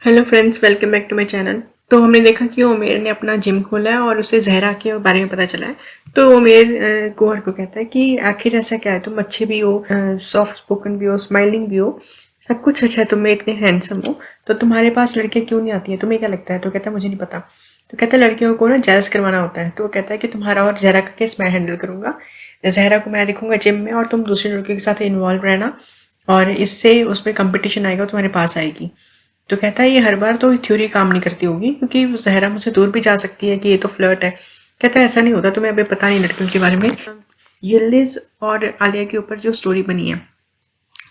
Hello friends, welcome back to my channel. तो हमने देखा कि उमेर ने अपना जिम खोला है और उसे जहरा के बारे में पता चला है। तो उमेर कुंवर को कहता है कि आखिर ऐसा क्या है, तुम अच्छे भी हो, सॉफ्ट स्पोकन भी हो, स्माइलिंग भी हो, सब कुछ अच्छा है, तुम इतने हैंडसम हो, तो तुम्हारे पास लड़कियां क्यों नहीं आती है, तुम्हें क्या लगता है? तो कहता है मुझे नहीं पता। तो कहता है लड़कियों को ना जेलस करवाना होता है। तो वो कहता है कि तुम्हारा और जहरा का केस मैं हैंडल करूंगा, जहरा को मैं दिखूंगा जिम में और तुम दूसरी लड़कियों के साथ इन्वॉल्व रहना, और इससे उसमें कंपटीशन आएगा, तुम्हारे पास आएगी। तो कहता है ये हर बार तो थ्योरी काम नहीं करती होगी, क्योंकि जहरा मुझसे दूर भी जा सकती है कि ये तो फ्लर्ट है। कहता है ऐसा नहीं होता, तुम्हें अभी पता नहीं लड़कियों के बारे में। यिल्दिज और आलिया के ऊपर जो स्टोरी बनी है,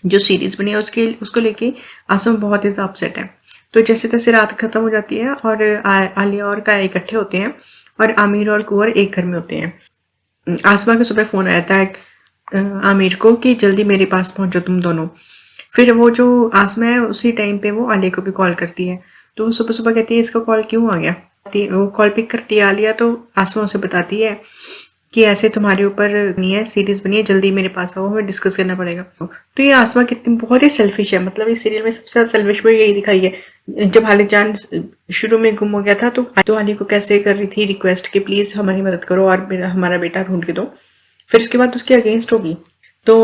जो सीरीज बनी है, उसको लेके आसम बहुत ही अपसेट है। तो जैसे तैसे रात खत्म हो जाती है और आलिया और काया इकट्ठे होते हैं और आमिर और कुंवर एक घर में होते हैं। आसमा के सुबह फोन आया था आमिर को कि जल्दी मेरे पास पहुंचो तुम दोनों। फिर वो जो आसमा है उसी टाइम पे वो आलिया को भी कॉल करती है। तो वो सुबह सुबह कहती है इसका कॉल क्यों आ गया। वो कॉल पिक करती है आलिया, तो आसमा उसे बताती है कि ऐसे तुम्हारे ऊपर नहीं है, सीरीज बनी है, जल्दी मेरे पास आओ, हमें डिस्कस करना पड़ेगा। तो ये आसमा कितनी बहुत ही सेल्फिश है, मतलब इस सीरियल में सबसे ज्यादा सेल्फिश में यही दिखाई है। जब हालिद जान शुरू में गुम हो गया था तो आली को कैसे कर रही थी रिक्वेस्ट कि प्लीज हमारी मदद करो और हमारा बेटा ढूंढ के दो। फिर उसके बाद उसके अगेंस्ट होगी। तो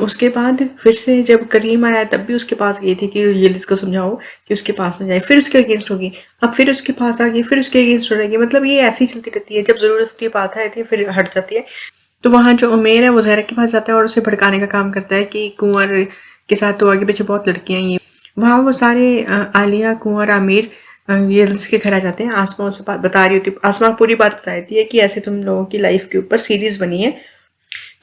उसके बाद फिर से जब करीम आया तब भी उसके पास गई थी कि यिल्दिज को समझाओ कि उसके पास न जाए। फिर उसके अगेंस्ट होगी, अब फिर उसके पास आ गई, फिर उसके अगेंस्ट हो जाएगी। मतलब ये ऐसी चलती रहती है, जब जरूरत होती है बात आती है फिर हट जाती है। तो वहाँ जो उमेर है वो जहरा के पास जाता है और उसे भड़काने का काम करता है कि कुंवर के साथ तो आगे पीछे बहुत लड़कियां हैं। ये वहाँ वो सारे आलिया, कुंवर, आमिर यिल्दिज के घर आ जाते हैं। आसमा उसे बता रही होती, आसमा पूरी बात बता देती है कि ऐसे तुम लोगों की लाइफ के ऊपर सीरीज बनी है।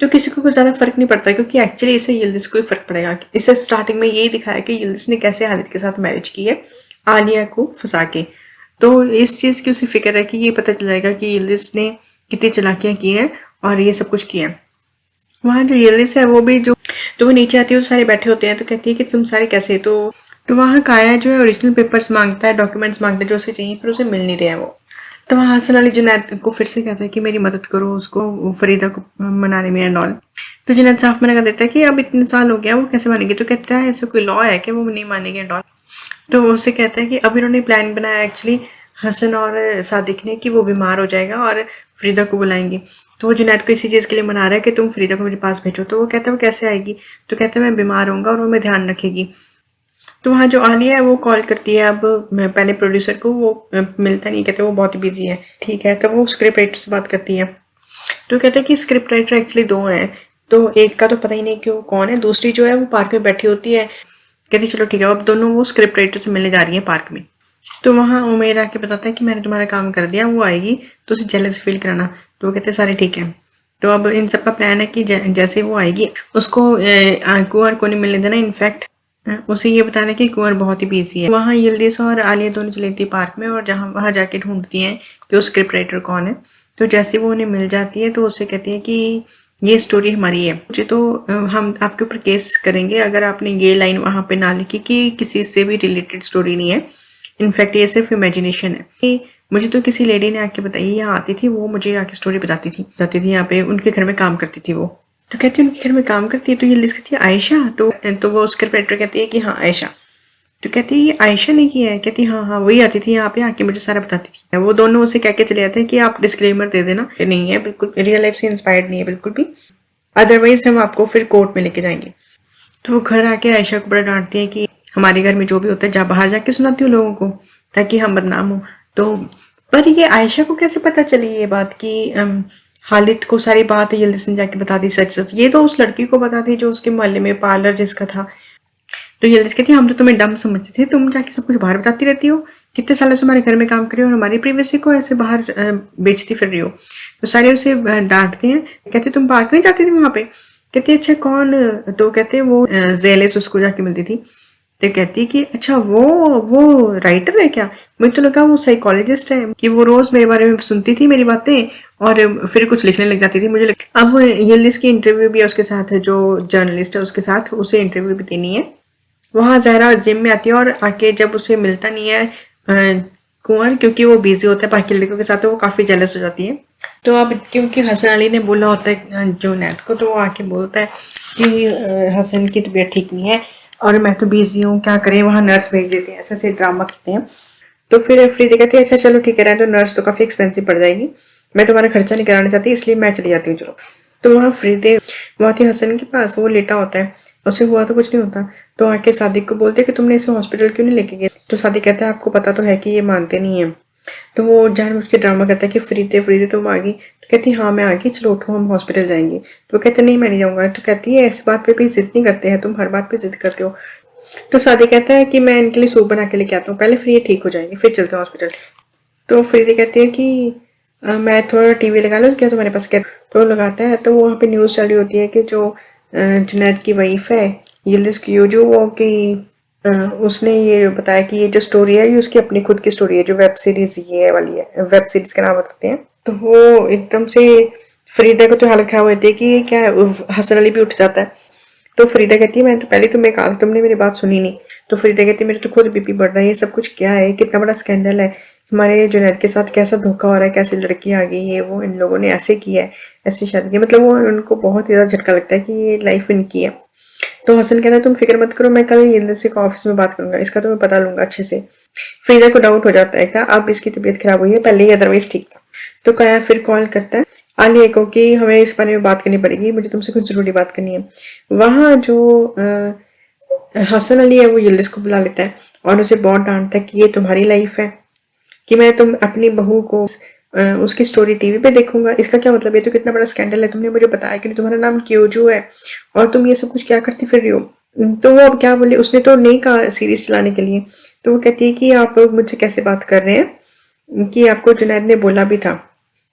तो किसी को कुछ ज्यादा फर्क नहीं पड़ता, क्योंकि एक्चुअली इसे यिल्दिज को ही फर्क पड़ेगा। इसे स्टार्टिंग में यही दिखाया कि यिल्दिज ने कैसे हालिद के साथ मैरिज की है आलिया को फंसा के। तो इस चीज की उसे फिक्र है कि ये पता चल जाएगा कि यिल्दिज ने कितनी चालाकियां की हैं और ये सब कुछ किया है। वहाँ जो यिल्दिज है वो भी जो, तो वो नीचे आती है, वो सारे बैठे होते हैं। तो कहती है कि तुम सारे कैसे। तो वहाँ काया जो है ओरिजिनल पेपर्स मांगता है, डॉक्यूमेंट्स मांगता है जो उसे चाहिए, पर उसे मिल नहीं रहे हैं वो। तो वहाँ हसन अली जुनैद को फिर से कहता है कि मेरी मदद करो उसको, फरीदा को मनाने में एंड ऑल। तो जुनैद साफ मना कर देता है कि अब इतने साल हो गया वो कैसे मानेगी। तो कहता है ऐसा कोई लॉ है कि वो नहीं मानेगी एंड ऑल। तो उसे कहता है कि अब इन्होंने प्लान बनाया एक्चुअली हसन और सादिक ने कि वो बीमार हो जाएगा और फरीदा को बुलाएंगे। तो वो जुनैद को इसी चीज़ के लिए मना रहा है कि तुम फरीदा को मेरे पास भेजो। तो वो कहता है वो कैसे आएगी। तो कहता है मैं बीमार होऊंगा और वो मैं ध्यान रखेगी। तो वहाँ जो आलिया है वो कॉल करती है अब मैं पहले प्रोड्यूसर को, वो मिलता नहीं, कहते वो बहुत बिजी है। ठीक है, तो वो स्क्रिप्ट राइटर से बात करती है। तो कहते हैं कि स्क्रिप्ट राइटर एक्चुअली दो हैं, तो एक का तो पता ही नहीं क्यों कौन है, दूसरी जो है वो पार्क में बैठी होती है। कहती चलो ठीक है, अब दोनों वो स्क्रिप्ट राइटर से मिलने जा रही है पार्क में। तो वहाँ उमेर आके बताता है कि मैंने तुम्हारा काम कर दिया, वो आएगी तो उसे जेलस फील कराना। तो वो कहते हैं सारे ठीक है। तो अब इन सबका प्लान है कि जैसे वो आएगी उसको कुंवर को नहीं मिलने देना। इनफैक्ट उसे ये बताना कि कुंवर बहुत ही बिजी है। वहाँ यिल्दिज और आलिया दोनों चली थी पार्क में और जहाँ वहाँ जाके ढूंढती हैं कि वो स्क्रिप्ट राइटर कौन है। तो जैसे वो उन्हें मिल जाती है तो उससे कहती है कि ये स्टोरी हमारी है, मुझे तो हम आपके ऊपर केस करेंगे अगर आपने ये लाइन वहाँ पे ना लिखी कि किसी से भी रिलेटेड स्टोरी नहीं है, इनफैक्ट ये सिर्फ इमेजिनेशन है। कि मुझे तो किसी लेडी ने आके बताई, यहाँ आती थी वो, मुझे आके स्टोरी बताती थी यहाँ पे, उनके घर में काम करती थी वो। तो कहती है उनके घर में काम करती है। तो यिल्दिज कहती है आयशा। तो वो स्क्रिप्ट राइटर कहती है कि हाँ आयशा। तो कहती है ये आयशा ने किया है। कहती हाँ हाँ वही आती थी यहाँ पे आके मुझे सारा बताती थी। वो दोनों उसे कह के चले जाते हैं कि आप डिस्क्लेमर दे देना, नहीं है बिल्कुल रियल लाइफ से इंस्पायर्ड नहीं है बिल्कुल भी, अदरवाइज हम आपको फिर कोर्ट में लेके जाएंगे। तो वो घर आके आयशा को बड़ा डांटती है कि हमारे घर में जो भी होता है जा बाहर जाके सुनाती हूँ लोगों को ताकि हम बदनाम हो। तो पर ये आयशा को कैसे पता चली ये बात कि हालिद को सारी बात यिल्दिज ने जाके बता दी सच सच। ये तो उस लड़की को बता दी जो उसके मोहल्ले में पार्लर जिसका था। तो यिल्दिज कहती हम तो तुम्हें डम समझते थे, तुम जाके सब कुछ बाहर बताती रहती हो, कितने सालों से हमारे घर में काम कर रही हो और हमारी प्रिवेसी को ऐसे बाहर बेचती फिर रही हो। तो सारे उसे डांटते हैं, कहते तुम पार्क नहीं जाती थी वहां पे। कहती अच्छा कौन। तो कहते वो जेलिस उसको जाके मिलती थी। तो कहती कि अच्छा वो राइटर है क्या, मुझे तो लगा वो साइकोलॉजिस्ट है कि वो रोज मेरे बारे में सुनती थी मेरी बातें और फिर कुछ लिखने लग जाती थी। मुझे अब वो यिल्दिज की इंटरव्यू भी है उसके साथ, जो जर्नलिस्ट है उसके साथ उसे इंटरव्यू भी देनी है। वहाँ जहरा जिम में आती है और आके जब उसे मिलता नहीं है कुंवर, क्योंकि वो बिजी होता है बाकी लड़कियों के साथ, तो वो काफी जेलस हो जाती है। तो अब क्योंकि हसन अली ने बोला होता है जुनैद को, तो वो आके बोलता है कि हसन की तबीयत ठीक नहीं है और मैं तो बिजी हूँ, क्या करें, वहाँ नर्स भेज देते हैं, ऐसे ऐसे ड्रामा करते हैं। तो फिर फ्रीदे कहती है अच्छा चलो ठीक है, रहे तो नर्स तो काफ़ी एक्सपेंसिव पड़ जाएगी, मैं तुम्हारा खर्चा नहीं कराना चाहती, इसलिए मैं चली जाती हूँ, चलो। तो वहाँ फ्रीदे बहुत ही हसन के पास वो लेटा होता है, उसे हुआ तो कुछ नहीं होता। तो आके सादिक को बोलते कि तुमने इसे हॉस्पिटल क्यों नहीं लेके गए। तो सादिक कहता है आपको पता तो है कि ये मानते नहीं है। तो वो जानबूझ के ड्रामा करता है कि फ्रीदे फ्रीदे तुम आ गई। तो कहती है हाँ मैं आ गई, चलो उठो हम हॉस्पिटल जाएंगे। तो वो कहते नहीं मैं नहीं जाऊँगा। तो कहती है इस बात पे भी जिद नहीं करते हैं, तुम हर बात पे जिद करते हो। तो सादिक कहता है कि मैं इनके लिए सूप बना के लेके आता हूँ, पहले फिर ये ठीक हो जाएंगे, फिर चलते हैं हॉस्पिटल। तो फ्रीदे कहती है कि मैं थोड़ा टीवी लगा लूँ क्या तुम्हारे पास, क्या। तो लगाता है तो वहाँ पे न्यूज़ चल रही होती है कि जो जुनैद की वाइफ है यिल्दिज़ कियोजो, वो कि उसने ये बताया कि ये जो स्टोरी है ये उसकी अपनी खुद की स्टोरी है, जो वेब सीरीज ये वाली है, वेब सीरीज का नाम बताते हैं। तो वो एकदम से फरीदा को तो हालत खराब होती है कि ये क्या है, हसन अली भी उठ जाता है। तो फरीदा कहती है मैं तो पहले तुम्हें कहा, तुमने मेरी बात सुनी नहीं। तो फरीदा कहती है मेरे तो खुद बीपी बढ़ रहा है, ये सब कुछ क्या है, कितना बड़ा स्कैंडल है, हमारे जुनैद के साथ कैसा धोखा हो रहा है, कैसी लड़की आ गई है, वो इन लोगों ने ऐसे किया है, ऐसी शादी की। मतलब वो उनको बहुत ज़्यादा झटका लगता है कि ये लाइफ इनकी है। तो हसन कहता है तुम फिक्र मत करो, मैं कल यिल्दिज़ से ऑफिस में बात करूंगा, इसका तो मैं पता लूंगा अच्छे से। फरीदा को डाउट हो जाता है क्या अब इसकी तबीयत खराब हुई है, पहले ही अदरवाइज ठीक था। तो काया फिर कॉल करता है आलिया को कि हमें इस बारे में बात करनी पड़ेगी, मुझे तुमसे कुछ जरूरी बात करनी है। वहाँ जो हसन अली है वो यिल्दिज़ को बुला लेता है और उसे बहुत डांटता है कि ये तुम्हारी लाइफ है कि मैं तुम अपनी बहू को उसकी स्टोरी टीवी पे देखूंगा, इसका क्या मतलब, ये तो कितना बड़ा स्कैंडल है, तुमने मुझे बताया कि तुम्हारा नाम क्योजो है और तुम ये सब कुछ क्या करती फिर रही हो। तो वो अब क्या बोले, उसने तो नहीं कहा सीरीज चलाने के लिए। तो वो कहती है कि आप मुझसे कैसे बात कर रहे हैं, कि आपको जुनैद ने बोला भी था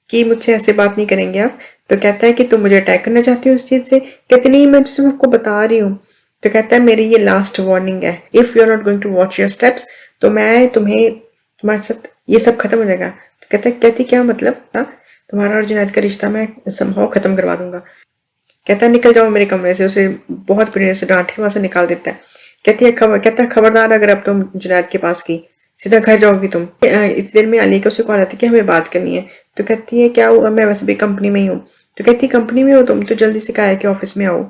कि मुझसे ऐसे बात नहीं करेंगे आप। तो कहता है कि तुम मुझे अटैक करना चाहती हो इस चीज से। कहती नहीं मैं सिर्फ आपको बता रही हूँ। तो कहता है मेरी ये लास्ट वार्निंग है, if you are not going to watch your steps तो मैं तुम्हारे साथ ये सब खत्म हो जाएगा। तो कहती क्या मतलब, हाँ तुम्हारा और जुनैद का रिश्ता मैं संभव खत्म करवा दूंगा। कहता है निकल जाओ मेरे कमरे से, उसे बहुत बुरी से डांट के वहां से निकाल देता है। कहता है खबरदार अगर अब तुम जुनैद के पास की सीधा घर जाओगी तुम। इतनी देर में अली को उसे कॉल आती है कि हमें बात करनी है। तो कहती है क्या हुआ, मैं वैसे भी कंपनी में ही हूँ। तो कहती है कंपनी में हो तुम, तो जल्दी से काया के ऑफिस में आओ।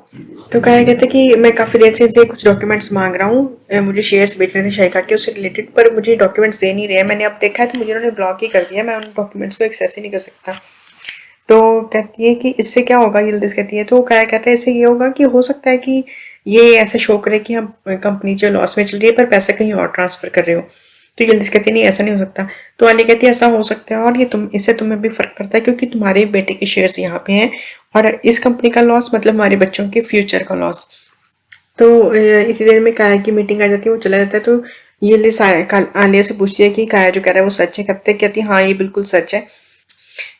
तो काया कहता है कि मैं काफी देर से इनसे कुछ डॉक्यूमेंट्स मांग रहा हूँ, मुझे शेयर्स बेचने थे शाइका के उससे रिलेटेड, पर मुझे डॉक्यूमेंट्स दे नहीं रहे, मैंने अब देखा है तो मुझे उन्होंने ब्लॉक ही कर दिया, मैं उन डॉक्यूमेंट्स को एक्सेस ही नहीं कर सकता। तो कहती है कि इससे क्या होगा, यिल्दिज़ कहती है। तो काया कहता है इससे ये होगा कि हो सकता है कि ये ऐसा शो करे कि हम कंपनी जो लॉस में चल रही है पर पैसे कहीं और ट्रांसफर कर रहे हो। तो यिल्दिज़ कहती है नहीं ऐसा नहीं हो सकता। तो आलिया कहती है ऐसा हो सकता है और ये इससे तुम्हें भी फर्क पड़ता है क्योंकि तुम्हारे बेटे के शेयर्स यहाँ पे हैं और इस कंपनी का लॉस मतलब हमारे बच्चों के फ्यूचर का लॉस। तो इसी देर में काया की मीटिंग आ जाती है, वो चला जाता है। तो यिल्दिज़ आलिया से पूछती है कि काया जो कह रहा है वो सच है। कहती है हाँ ये बिल्कुल सच है।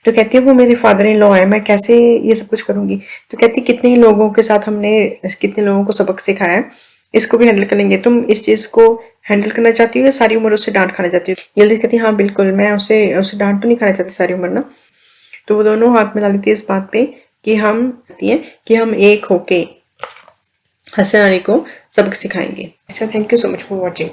तो कहती है वो मेरे फादर इन लॉ है, मैं कैसे ये सब कुछ करूंगी। तो कहती है कितने ही लोगों के साथ हमने कितने लोगों को सबक सिखाया है, इसको भी हैंडल कर लेंगे, तुम इस चीज को हैंडल करना चाहती हो या सारी उम्र उससे डांट खाना चाहती हो। यिल्दिज़ कहती है हाँ बिल्कुल, मैं उसे डांट तो नहीं खाना चाहती सारी उम्र ना। तो वो दोनों हाथ मिला लेती है इस बात पे कि हम एक होके हसन अली को सबक सिखाएंगे। Thank you so much for watching.